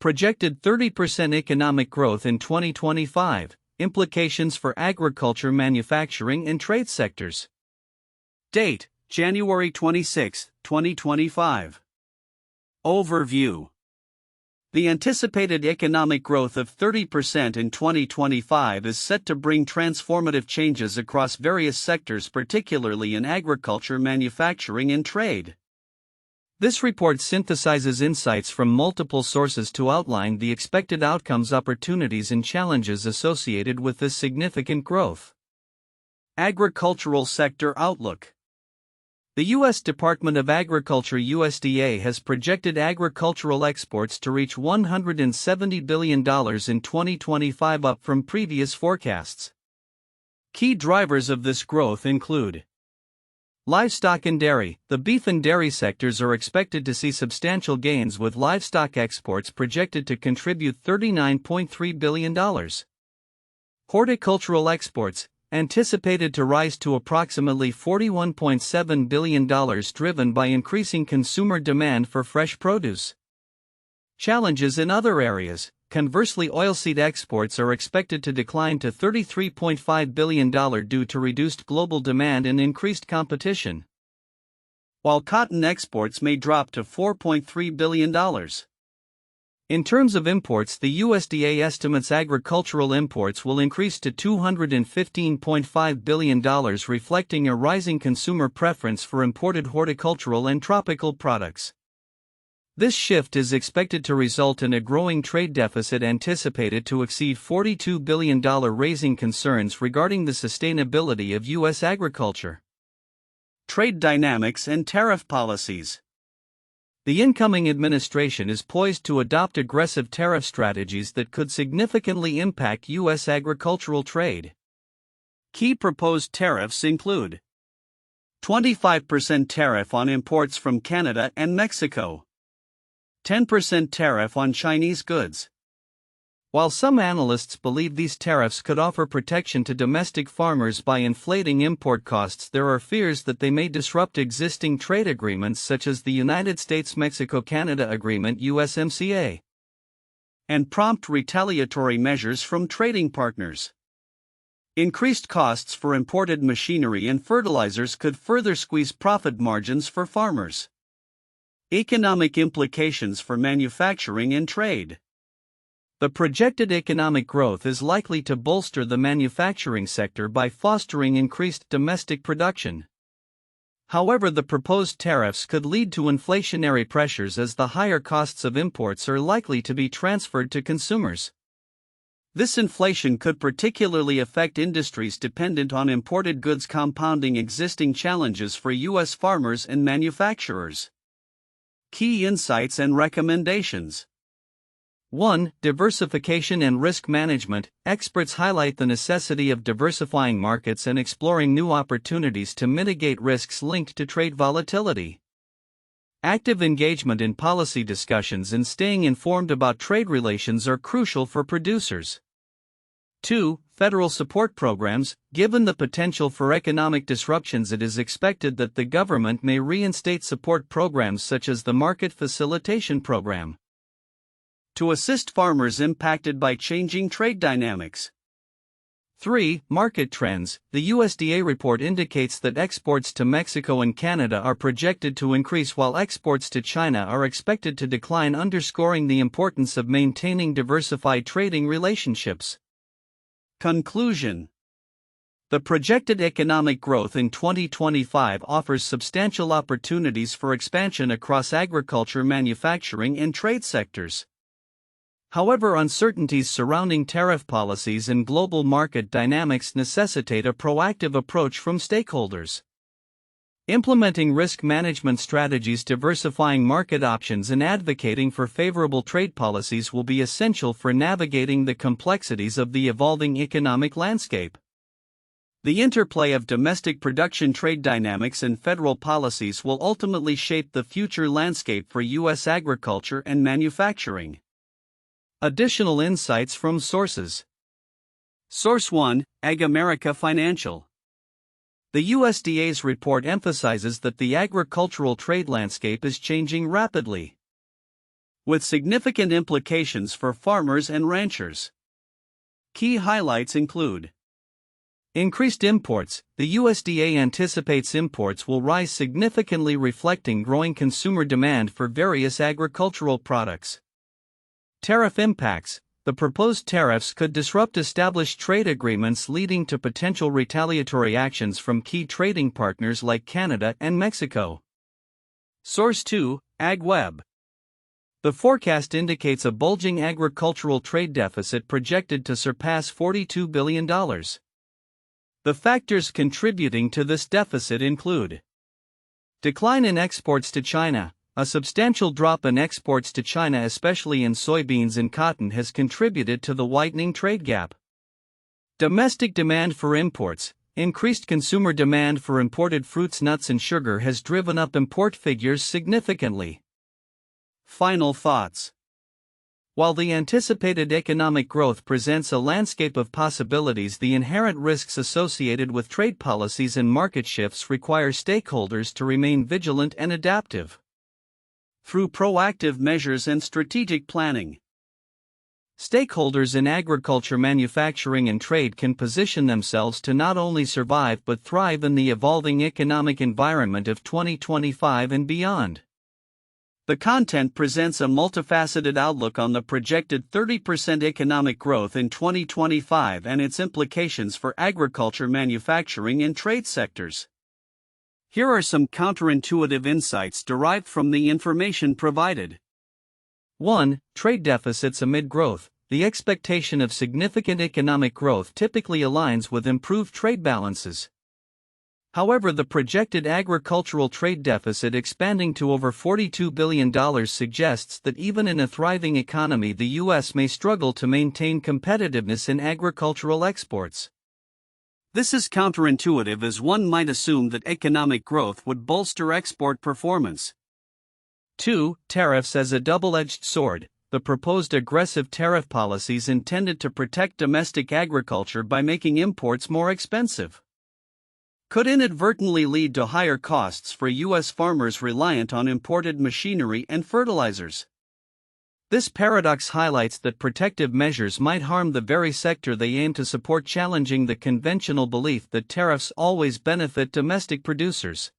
Projected 30% economic growth in 2025, implications for agriculture, manufacturing, and trade sectors. Date: January 26, 2025. Overview. The anticipated economic growth of 30% in 2025 is set to bring transformative changes across various sectors, particularly in agriculture, manufacturing, and trade. This report synthesizes insights from multiple sources to outline the expected outcomes, opportunities, and challenges associated with this significant growth. Agricultural Sector Outlook. The U.S. Department of Agriculture (USDA) has projected agricultural exports to reach $170 billion in 2025, up from previous forecasts. Key drivers of this growth include livestock and dairy. The beef and dairy sectors are expected to see substantial gains, with livestock exports projected to contribute $39.3 billion. Horticultural exports, anticipated to rise to approximately $41.7 billion, driven by increasing consumer demand for fresh produce. Challenges in other areas. Conversely, oilseed exports are expected to decline to $33.5 billion due to reduced global demand and increased competition, while cotton exports may drop to $4.3 billion. In terms of imports, the USDA estimates agricultural imports will increase to $215.5 billion, reflecting a rising consumer preference for imported horticultural and tropical products. This shift is expected to result in a growing trade deficit anticipated to exceed $42 billion, raising concerns regarding the sustainability of U.S. agriculture. Trade dynamics and tariff policies. The incoming administration is poised to adopt aggressive tariff strategies that could significantly impact U.S. agricultural trade. Key proposed tariffs include 25% tariff on imports from Canada and Mexico, 10% tariff on Chinese goods. While some analysts believe these tariffs could offer protection to domestic farmers by inflating import costs, there are fears that they may disrupt existing trade agreements such as the United States-Mexico-Canada Agreement (USMCA) and prompt retaliatory measures from trading partners. Increased costs for imported machinery and fertilizers could further squeeze profit margins for farmers. Economic implications for manufacturing and trade. The projected economic growth is likely to bolster the manufacturing sector by fostering increased domestic production. However, the proposed tariffs could lead to inflationary pressures, as the higher costs of imports are likely to be transferred to consumers. This inflation could particularly affect industries dependent on imported goods, compounding existing challenges for U.S. farmers and manufacturers. Key insights and recommendations. 1. Diversification and risk management. Experts highlight the necessity of diversifying markets and exploring new opportunities to mitigate risks linked to trade volatility. Active engagement in policy discussions and staying informed about trade relations are crucial for producers. 2. Federal support programs. Given the potential for economic disruptions, it is expected that the government may reinstate support programs such as the Market Facilitation Program to assist farmers impacted by changing trade dynamics. 3. Market trends. The USDA report indicates that exports to Mexico and Canada are projected to increase while exports to China are expected to decline, underscoring the importance of maintaining diversified trading relationships. Conclusion. The projected economic growth in 2025 offers substantial opportunities for expansion across agriculture, manufacturing, and trade sectors. However, uncertainties surrounding tariff policies and global market dynamics necessitate a proactive approach from stakeholders. Implementing risk management strategies, diversifying market options, and advocating for favorable trade policies will be essential for navigating the complexities of the evolving economic landscape. The interplay of domestic production, trade dynamics, and federal policies will ultimately shape the future landscape for U.S. agriculture and manufacturing. Additional insights from sources. Source 1: Ag America Financial. The USDA's report emphasizes that the agricultural trade landscape is changing rapidly. with significant implications for farmers and ranchers. Key highlights include increased imports. The USDA anticipates imports will rise significantly, reflecting growing consumer demand for various agricultural products. Tariff impacts. The proposed tariffs could disrupt established trade agreements, leading to potential retaliatory actions from key trading partners like Canada and Mexico. Source 2, AgWeb. The forecast indicates a bulging agricultural trade deficit projected to surpass $42 billion. The factors contributing to this deficit include decline in exports to China. A substantial drop in exports to China, especially in soybeans and cotton, has contributed to the widening trade gap. Domestic demand for imports. Increased consumer demand for imported fruits, nuts, and sugar has driven up import figures significantly. Final thoughts. While the anticipated economic growth presents a landscape of possibilities, the inherent risks associated with trade policies and market shifts require stakeholders to remain vigilant and adaptive. Through proactive measures and strategic planning, stakeholders in agriculture, manufacturing, and trade can position themselves to not only survive but thrive in the evolving economic environment of 2025 and beyond. The content presents a multifaceted outlook on the projected 30% economic growth in 2025 and its implications for agriculture, manufacturing, and trade sectors. Here are some counterintuitive insights derived from the information provided. 1. Trade deficits amid growth. The expectation of significant economic growth typically aligns with improved trade balances. However, the projected agricultural trade deficit expanding to over $42 billion suggests that even in a thriving economy, the U.S. may struggle to maintain competitiveness in agricultural exports. This is counterintuitive, as one might assume that economic growth would bolster export performance. 2. Tariffs as a double-edged sword. The proposed aggressive tariff policies intended to protect domestic agriculture by making imports more expensive could inadvertently lead to higher costs for U.S. farmers reliant on imported machinery and fertilizers. This paradox highlights that protective measures might harm the very sector they aim to support, challenging the conventional belief that tariffs always benefit domestic producers.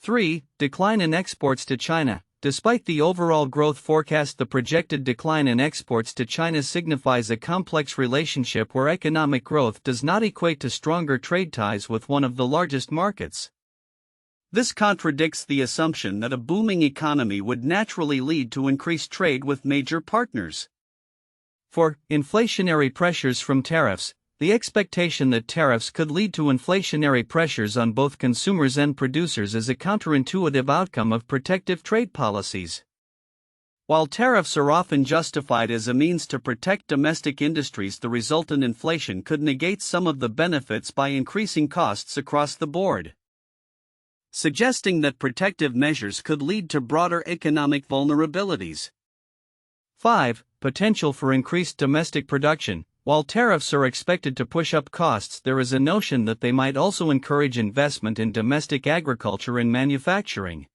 3. Decline in exports to China. Despite the overall growth forecast, the projected decline in exports to China signifies a complex relationship where economic growth does not equate to stronger trade ties with one of the largest markets. This contradicts the assumption that a booming economy would naturally lead to increased trade with major partners. 4. Inflationary pressures from tariffs. The expectation that tariffs could lead to inflationary pressures on both consumers and producers is a counterintuitive outcome of protective trade policies. While tariffs are often justified as a means to protect domestic industries, the resultant inflation could negate some of the benefits by increasing costs across the board, suggesting that protective measures could lead to broader economic vulnerabilities. 5. Potential for increased domestic production. While tariffs are expected to push up costs, there is a notion that they might also encourage investment in domestic agriculture and manufacturing.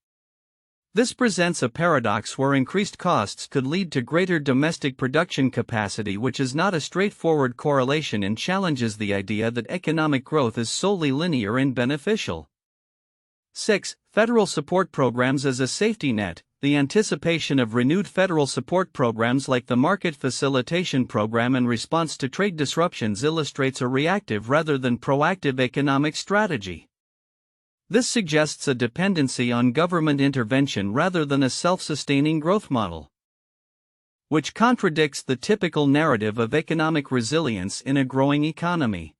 This presents a paradox where increased costs could lead to greater domestic production capacity, which is not a straightforward correlation and challenges the idea that economic growth is solely linear and beneficial. 6. Federal support programs as a safety net. The anticipation of renewed federal support programs like the Market Facilitation Program in response to trade disruptions illustrates a reactive rather than proactive economic strategy. This suggests a dependency on government intervention rather than a self-sustaining growth model, which contradicts the typical narrative of economic resilience in a growing economy.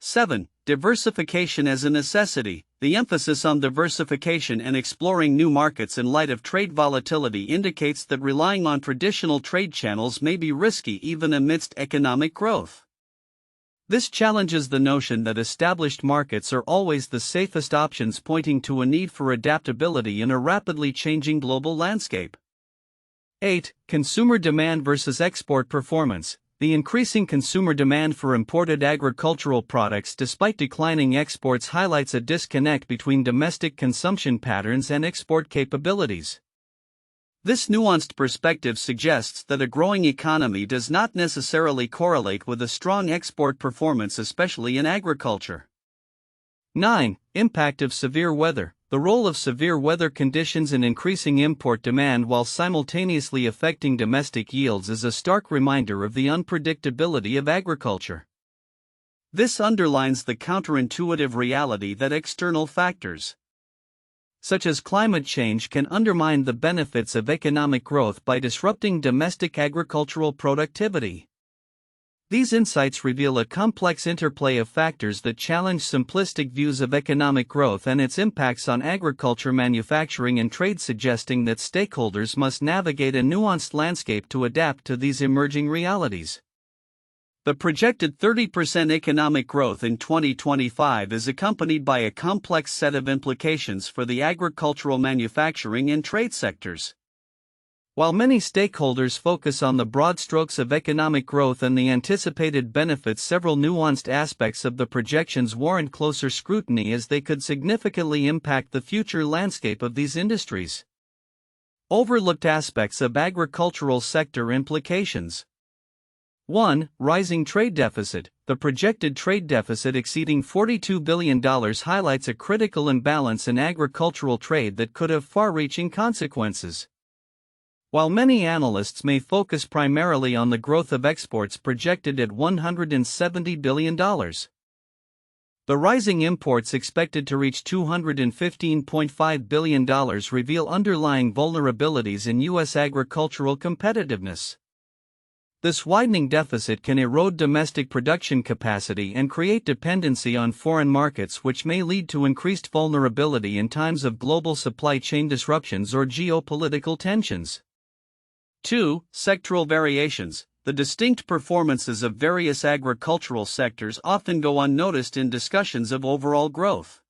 7. Diversification as a necessity. The emphasis on diversification and exploring new markets in light of trade volatility indicates that relying on traditional trade channels may be risky even amidst economic growth. This challenges the notion that established markets are always the safest options, pointing to a need for adaptability in a rapidly changing global landscape. 8. Consumer demand versus export performance. The increasing consumer demand for imported agricultural products despite declining exports highlights a disconnect between domestic consumption patterns and export capabilities. This nuanced perspective suggests that a growing economy does not necessarily correlate with a strong export performance, especially in agriculture. 9. Impact of severe weather. The role of severe weather conditions in increasing import demand while simultaneously affecting domestic yields is a stark reminder of the unpredictability of agriculture. This underlines the counterintuitive reality that external factors, such as climate change, can undermine the benefits of economic growth by disrupting domestic agricultural productivity. These insights reveal a complex interplay of factors that challenge simplistic views of economic growth and its impacts on agriculture, manufacturing, and trade, suggesting that stakeholders must navigate a nuanced landscape to adapt to these emerging realities. The projected 30% economic growth in 2025 is accompanied by a complex set of implications for the agricultural, manufacturing, and trade sectors. While many stakeholders focus on the broad strokes of economic growth and the anticipated benefits, several nuanced aspects of the projections warrant closer scrutiny as they could significantly impact the future landscape of these industries. Overlooked aspects of agricultural sector implications. 1. Rising trade deficit. The projected trade deficit exceeding $42 billion highlights a critical imbalance in agricultural trade that could have far-reaching consequences. While many analysts may focus primarily on the growth of exports projected at $170 billion, the rising imports expected to reach $215.5 billion reveal underlying vulnerabilities in U.S. agricultural competitiveness. This widening deficit can erode domestic production capacity and create dependency on foreign markets, which may lead to increased vulnerability in times of global supply chain disruptions or geopolitical tensions. 2. Sectoral variations. The distinct performances of various agricultural sectors often go unnoticed in discussions of overall growth.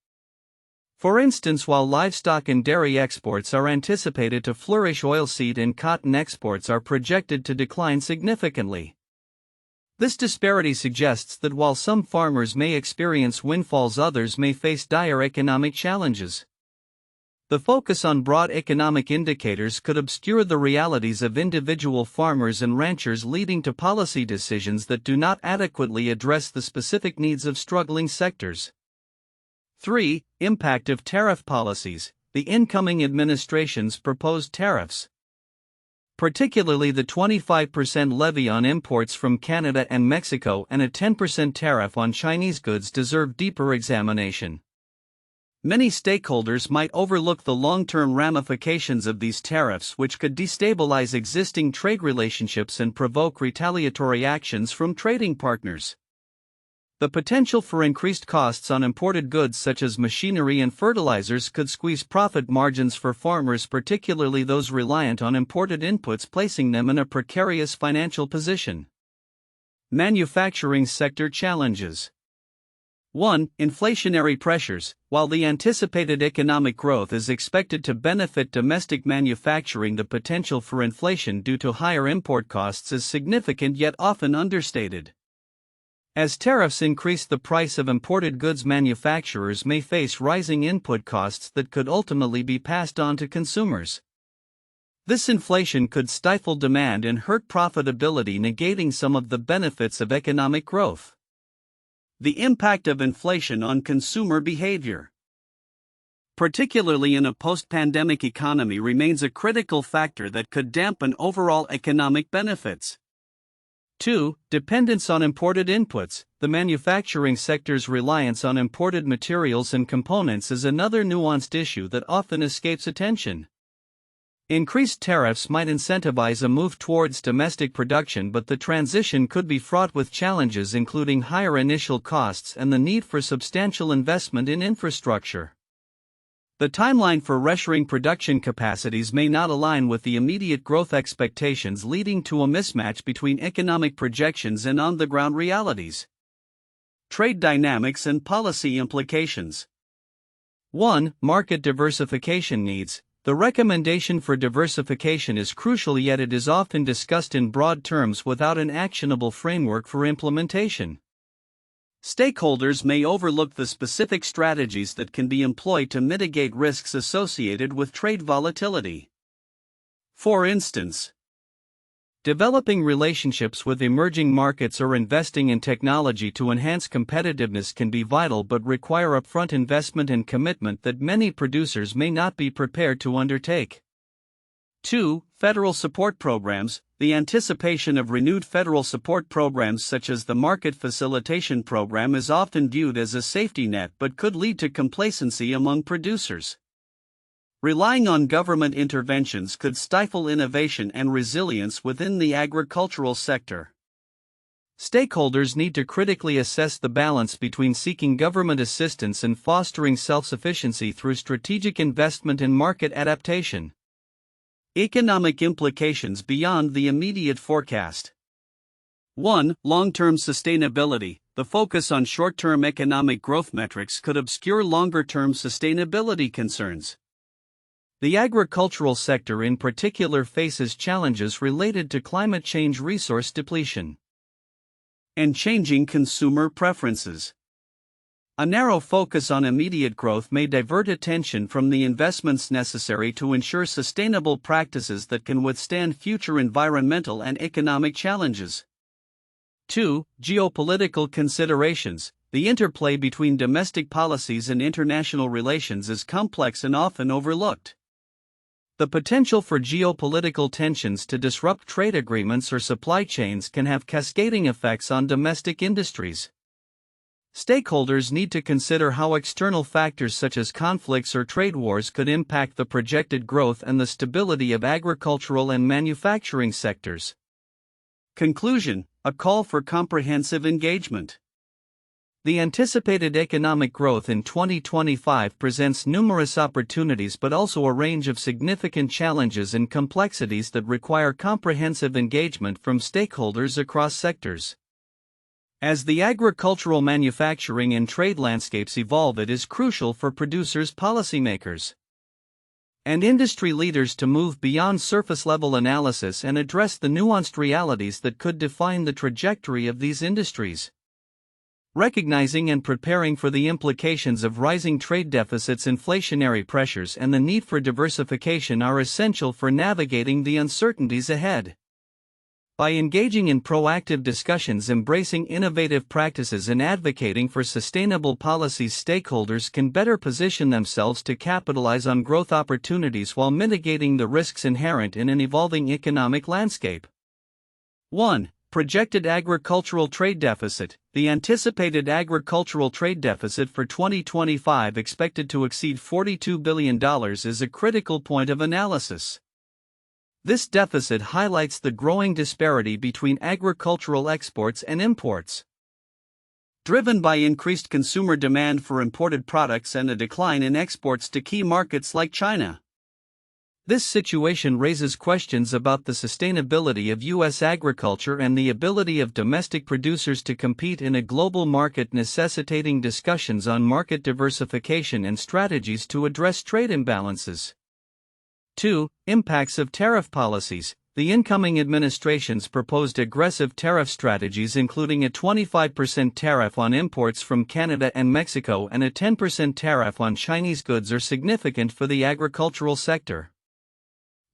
For instance, while livestock and dairy exports are anticipated to flourish, oilseed and cotton exports are projected to decline significantly. This disparity suggests that while some farmers may experience windfalls, others may face dire economic challenges. The focus on broad economic indicators could obscure the realities of individual farmers and ranchers, leading to policy decisions that do not adequately address the specific needs of struggling sectors. 3. Impact of tariff policies. The incoming administration's proposed tariffs, particularly the 25% levy on imports from Canada and Mexico and a 10% tariff on Chinese goods, deserve deeper examination. Many stakeholders might overlook the long-term ramifications of these tariffs, which could destabilize existing trade relationships and provoke retaliatory actions from trading partners. The potential for increased costs on imported goods such as machinery and fertilizers could squeeze profit margins for farmers, particularly those reliant on imported inputs, placing them in a precarious financial position. Manufacturing sector challenges. 1. Inflationary pressures. While the anticipated economic growth is expected to benefit domestic manufacturing, the potential for inflation due to higher import costs is significant yet often understated. As tariffs increase the price of imported goods, manufacturers may face rising input costs that could ultimately be passed on to consumers. This inflation could stifle demand and hurt profitability, negating some of the benefits of economic growth. The impact of inflation on consumer behavior, particularly in a post-pandemic economy, remains a critical factor that could dampen overall economic benefits. 2. Dependence on imported inputs. The manufacturing sector's reliance on imported materials and components is another nuanced issue that often escapes attention. Increased tariffs might incentivize a move towards domestic production, but the transition could be fraught with challenges, including higher initial costs and the need for substantial investment in infrastructure. The timeline for reshoring production capacities may not align with the immediate growth expectations, leading to a mismatch between economic projections and on-the-ground realities. Trade dynamics and policy implications. 1. Market diversification needs. The recommendation for diversification is crucial, yet it is often discussed in broad terms without an actionable framework for implementation. Stakeholders may overlook the specific strategies that can be employed to mitigate risks associated with trade volatility. For instance, developing relationships with emerging markets or investing in technology to enhance competitiveness can be vital but require upfront investment and commitment that many producers may not be prepared to undertake. 2. Federal support programs. The anticipation of renewed federal support programs such as the Market Facilitation Program is often viewed as a safety net but could lead to complacency among producers. Relying on government interventions could stifle innovation and resilience within the agricultural sector. Stakeholders need to critically assess the balance between seeking government assistance and fostering self-sufficiency through strategic investment and market adaptation. Economic implications beyond the immediate forecast. 1. Long-term sustainability. The focus on short-term economic growth metrics could obscure longer-term sustainability concerns. The agricultural sector in particular faces challenges related to climate change, resource depletion, and changing consumer preferences. A narrow focus on immediate growth may divert attention from the investments necessary to ensure sustainable practices that can withstand future environmental and economic challenges. 2. Geopolitical considerations. The interplay between domestic policies and international relations is complex and often overlooked. The potential for geopolitical tensions to disrupt trade agreements or supply chains can have cascading effects on domestic industries. Stakeholders need to consider how external factors such as conflicts or trade wars could impact the projected growth and the stability of agricultural and manufacturing sectors. Conclusion: a call for comprehensive engagement. The anticipated economic growth in 2025 presents numerous opportunities but also a range of significant challenges and complexities that require comprehensive engagement from stakeholders across sectors. As the agricultural, manufacturing, and trade landscapes evolve, it is crucial for producers, policymakers, and industry leaders to move beyond surface-level analysis and address the nuanced realities that could define the trajectory of these industries. Recognizing and preparing for the implications of rising trade deficits, inflationary pressures, and the need for diversification are essential for navigating the uncertainties ahead. By engaging in proactive discussions, embracing innovative practices, and advocating for sustainable policies, stakeholders can better position themselves to capitalize on growth opportunities while mitigating the risks inherent in an evolving economic landscape. 1. Projected agricultural trade deficit. The anticipated agricultural trade deficit for 2025, expected to exceed $42 billion, is a critical point of analysis. This deficit highlights the growing disparity between agricultural exports and imports, driven by increased consumer demand for imported products and a decline in exports to key markets like China. This situation raises questions about the sustainability of U.S. agriculture and the ability of domestic producers to compete in a global market, necessitating discussions on market diversification and strategies to address trade imbalances. 2. Impacts of tariff policies. The incoming administration's proposed aggressive tariff strategies, including a 25% tariff on imports from Canada and Mexico and a 10% tariff on Chinese goods, are significant for the agricultural sector.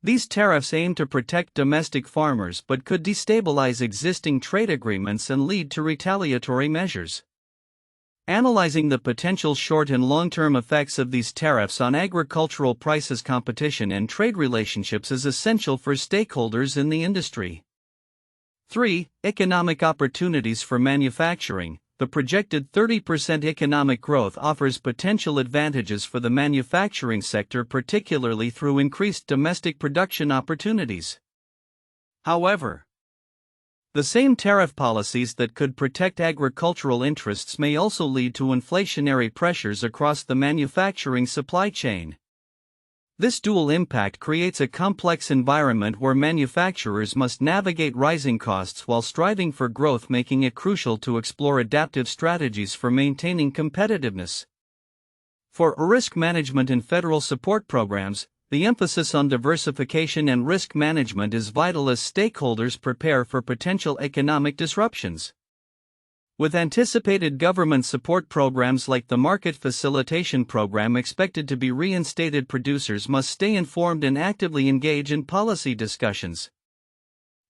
These tariffs aim to protect domestic farmers but could destabilize existing trade agreements and lead to retaliatory measures. Analyzing the potential short and long-term effects of these tariffs on agricultural prices, competition, and trade relationships is essential for stakeholders in the industry. 3. Economic opportunities for manufacturing. The projected 30% economic growth offers potential advantages for the manufacturing sector, particularly through increased domestic production opportunities. However, the same tariff policies that could protect agricultural interests may also lead to inflationary pressures across the manufacturing supply chain. This dual impact creates a complex environment where manufacturers must navigate rising costs while striving for growth, making it crucial to explore adaptive strategies for maintaining competitiveness. For risk management and federal support programs, the emphasis on diversification and risk management is vital as stakeholders prepare for potential economic disruptions. With anticipated government support programs like the Market Facilitation Program expected to be reinstated, producers must stay informed and actively engage in policy discussions.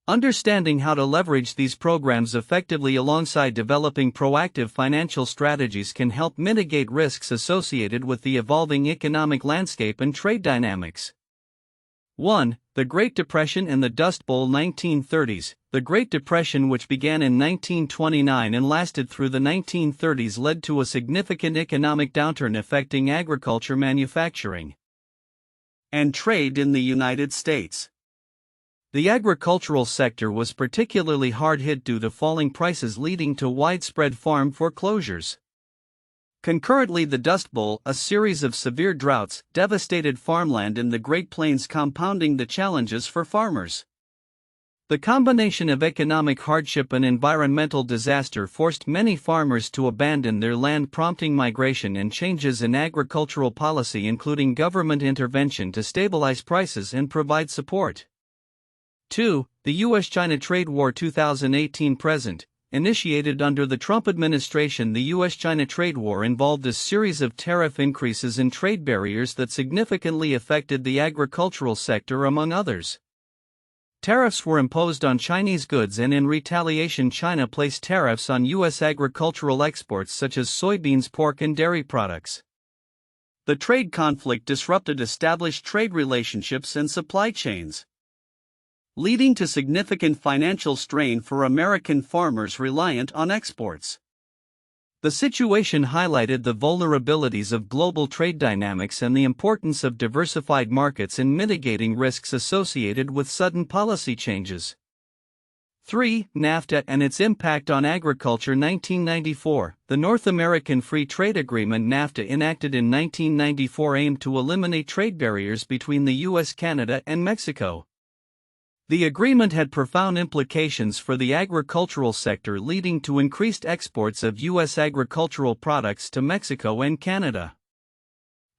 Understanding how to leverage these programs effectively alongside developing proactive financial strategies can help mitigate risks associated with the evolving economic landscape and trade dynamics. 1. The Great Depression and the Dust Bowl 1930s. The Great Depression, which began in 1929 and lasted through the 1930s, led to a significant economic downturn affecting agriculture, manufacturing, and trade in the United States. The agricultural sector was particularly hard hit due to falling prices, leading to widespread farm foreclosures. Concurrently, the Dust Bowl, a series of severe droughts, devastated farmland in the Great Plains, compounding the challenges for farmers. The combination of economic hardship and environmental disaster forced many farmers to abandon their land, prompting migration and changes in agricultural policy, including government intervention to stabilize prices and provide support. 2. The U.S.-China Trade War 2018-present. Initiated under the Trump administration, the U.S.-China trade war involved a series of tariff increases and trade barriers that significantly affected the agricultural sector, among others. Tariffs were imposed on Chinese goods, and in retaliation, China placed tariffs on U.S. agricultural exports such as soybeans, pork, and dairy products. The trade conflict disrupted established trade relationships and supply chains, leading to significant financial strain for American farmers reliant on exports. The situation highlighted the vulnerabilities of global trade dynamics and the importance of diversified markets in mitigating risks associated with sudden policy changes. 3. NAFTA and its impact on agriculture. 1994. The North American Free Trade Agreement NAFTA, enacted in 1994, aimed to eliminate trade barriers between the U.S., Canada, and Mexico. The agreement had profound implications for the agricultural sector, leading to increased exports of U.S. agricultural products to Mexico and Canada.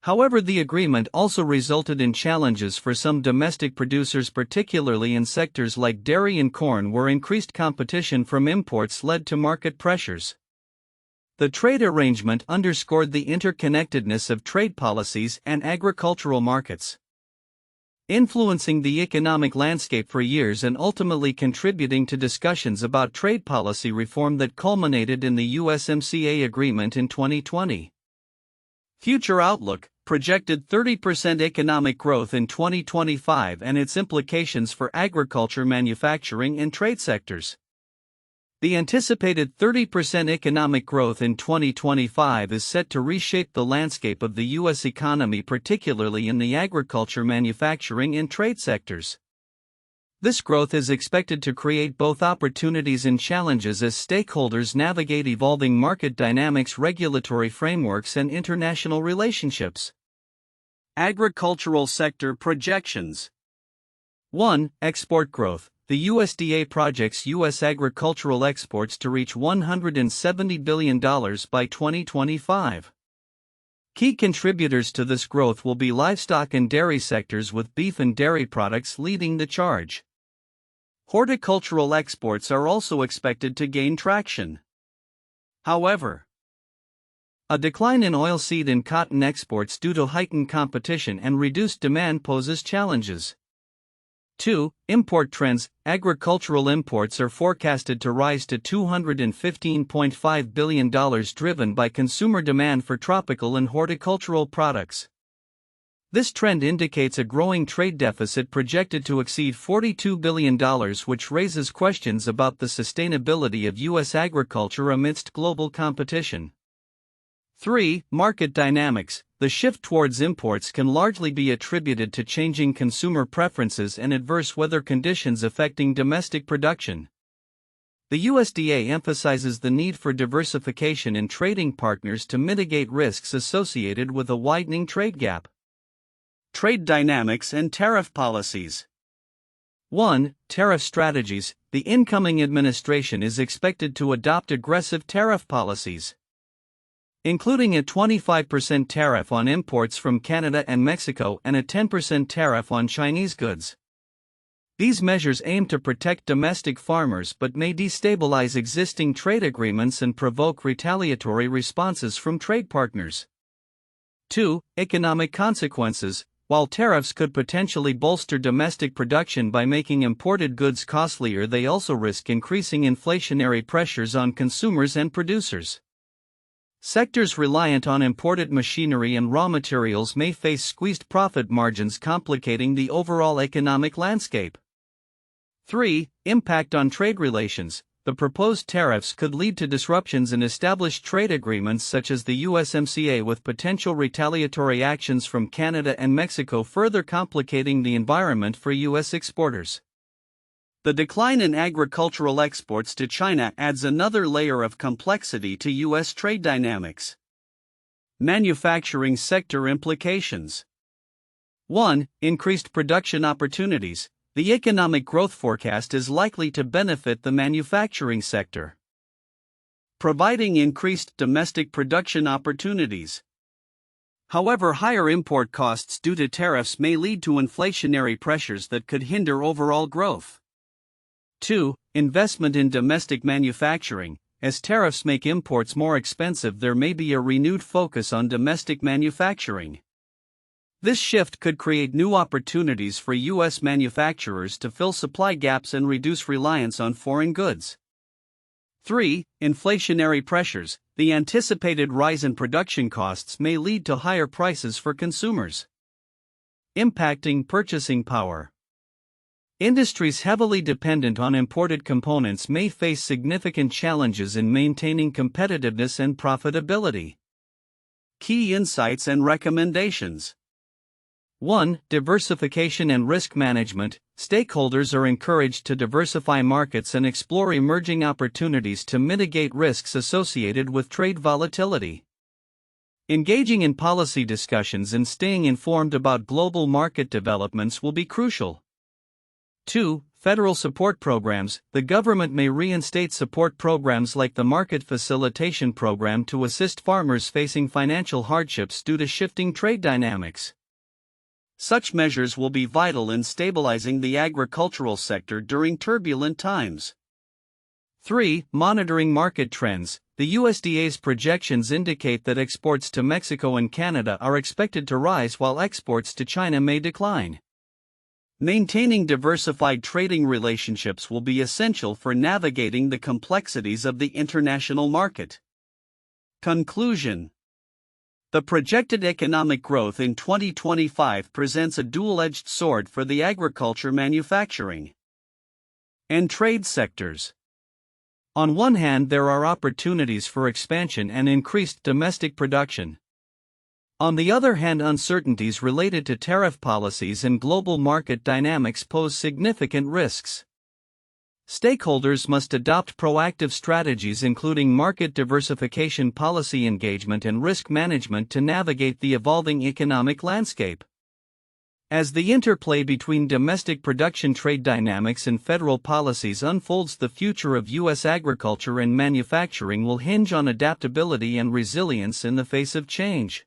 However, the agreement also resulted in challenges for some domestic producers, particularly in sectors like dairy and corn, where increased competition from imports led to market pressures. The trade arrangement underscored the interconnectedness of trade policies and agricultural markets, influencing the economic landscape for years and ultimately contributing to discussions about trade policy reform that culminated in the USMCA agreement in 2020. Future outlook: projected 30% economic growth in 2025 and its implications for agriculture, manufacturing, and trade sectors. The anticipated 30% economic growth in 2025 is set to reshape the landscape of the U.S. economy, particularly in the agriculture, manufacturing, and trade sectors. This growth is expected to create both opportunities and challenges as stakeholders navigate evolving market dynamics, regulatory frameworks, and international relationships. Agricultural sector projections. 1. Export growth. The USDA projects U.S. agricultural exports to reach $170 billion by 2025. Key contributors to this growth will be livestock and dairy sectors, with beef and dairy products leading the charge. Horticultural exports are also expected to gain traction. However, a decline in oilseed and cotton exports due to heightened competition and reduced demand poses challenges. 2. Import trends. Agricultural imports are forecasted to rise to $215.5 billion, driven by consumer demand for tropical and horticultural products. This trend indicates a growing trade deficit projected to exceed $42 billion, which raises questions about the sustainability of U.S. agriculture amidst global competition. 3. Market dynamics. The shift towards imports can largely be attributed to changing consumer preferences and adverse weather conditions affecting domestic production. The USDA emphasizes the need for diversification in trading partners to mitigate risks associated with a widening trade gap. Trade dynamics and tariff policies. 1. Tariff strategies. The incoming administration is expected to adopt aggressive tariff policies, including a 25% tariff on imports from Canada and Mexico and a 10% tariff on Chinese goods. These measures aim to protect domestic farmers but may destabilize existing trade agreements and provoke retaliatory responses from trade partners. 2. Economic consequences. While tariffs could potentially bolster domestic production by making imported goods costlier, they also risk increasing inflationary pressures on consumers and producers. Sectors reliant on imported machinery and raw materials may face squeezed profit margins, complicating the overall economic landscape. 3. Impact on trade relations. The proposed tariffs could lead to disruptions in established trade agreements such as the USMCA, with potential retaliatory actions from Canada and Mexico further complicating the environment for U.S. exporters. The decline in agricultural exports to China adds another layer of complexity to U.S. trade dynamics. Manufacturing sector implications. 1. Increased production opportunities. The economic growth forecast is likely to benefit the manufacturing sector, providing increased domestic production opportunities. However, higher import costs due to tariffs may lead to inflationary pressures that could hinder overall growth. 2. Investment in domestic manufacturing. As tariffs make imports more expensive, there may be a renewed focus on domestic manufacturing. This shift could create new opportunities for U.S. manufacturers to fill supply gaps and reduce reliance on foreign goods. 3. Inflationary pressures. The anticipated rise in production costs may lead to higher prices for consumers, impacting purchasing power. Industries heavily dependent on imported components may face significant challenges in maintaining competitiveness and profitability. Key insights and recommendations. 1. Diversification and risk management. Stakeholders are encouraged to diversify markets and explore emerging opportunities to mitigate risks associated with trade volatility. Engaging in policy discussions and staying informed about global market developments will be crucial. 2. Federal support programs. The government may reinstate support programs like the Market Facilitation Program to assist farmers facing financial hardships due to shifting trade dynamics. Such measures will be vital in stabilizing the agricultural sector during turbulent times. 3. Monitoring market trends. The USDA's projections indicate that exports to Mexico and Canada are expected to rise while exports to China may decline. Maintaining diversified trading relationships will be essential for navigating the complexities of the international market. Conclusion. The projected economic growth in 2025 presents a dual-edged sword for the agriculture, manufacturing, and trade sectors. On one hand, there are opportunities for expansion and increased domestic production. On the other hand, uncertainties related to tariff policies and global market dynamics pose significant risks. Stakeholders must adopt proactive strategies including market diversification, policy engagement, and risk management to navigate the evolving economic landscape. As the interplay between domestic production, trade dynamics, and federal policies unfolds, the future of U.S. agriculture and manufacturing will hinge on adaptability and resilience in the face of change.